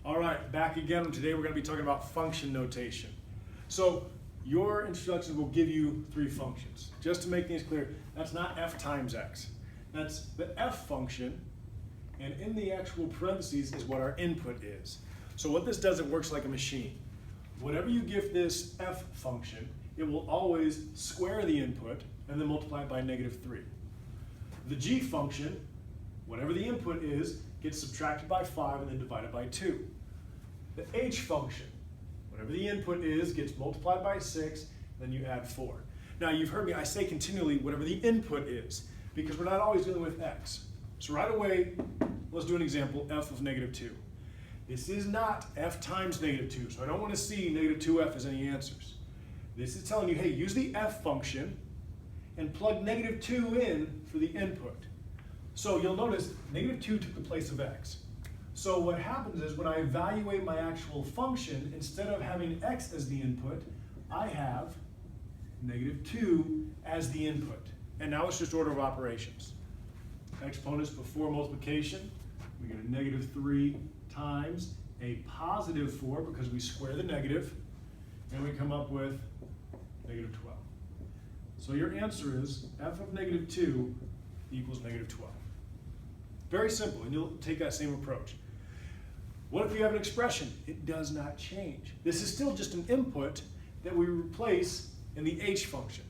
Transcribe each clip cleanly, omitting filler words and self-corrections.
All right, back again. Today we're going to be talking about function notation. So your instructions will give you three functions. Just to make things clear, that's not f times x. That's the f function, and in the actual parentheses is what our input is. So what this does, it works like a machine. Whatever you give this f function, it will always square the input and then multiply it by -3. The g function, whatever the input is, gets subtracted by 5 and then divided by 2. The h function, whatever the input is, gets multiplied by 6, then you add 4. Now you've heard me, I say continually whatever the input is, because we're not always dealing with x. So right away, let's do an example, f of -2. This is not f times -2, so I don't want to see -2f as any answers. This is telling you, hey, use the f function and plug -2 in for the input. So you'll notice -2 took the place of x. So what happens is when I evaluate my actual function, instead of having x as the input, I have -2 as the input. And now it's just order of operations. Exponents before multiplication, we get a -3 times a +4 because we square the negative, and we come up with -12. So your answer is f of -2 equals -12. Very simple, and you'll take that same approach. What if you have an expression? It does not change. This is still just an input that we replace in the h function.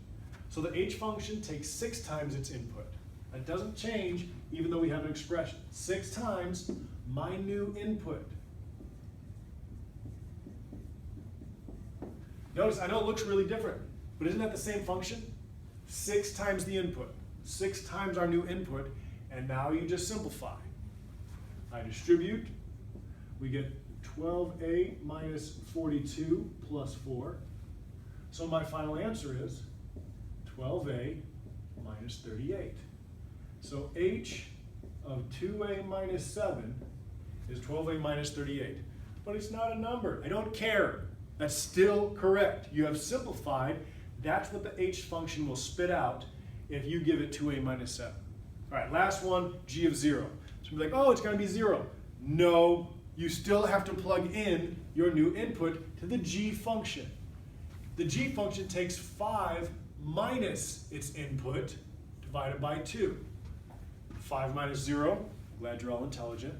So the h function takes 6 times its input. That doesn't change even though we have an expression. 6 times my new input. Notice, I know it looks really different, but isn't that the same function? 6 times the input, 6 times our new input, and now you just simplify. I distribute, we get 12a minus 42 plus 4. So my final answer is 12a minus 38. So h of 2a minus 7 is 12a minus 38. But it's not a number. I don't care. That's still correct. You have simplified. That's what the h function will spit out if you give it 2a minus 7. All right, last one, g of 0. So we're like, oh, it's going to be 0. No, you still have to plug in your new input to the g function. The g function takes 5 minus its input divided by 2. 5 minus 0, glad you're all intelligent.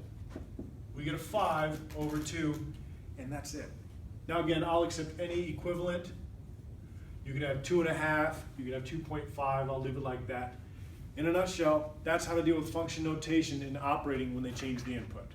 We get a 5 over 2, and that's it. Now again, I'll accept any equivalent. You could have 2.5, you could have 2.5, I'll leave it like that. In a nutshell, that's how to deal with function notation in operating when they change the input.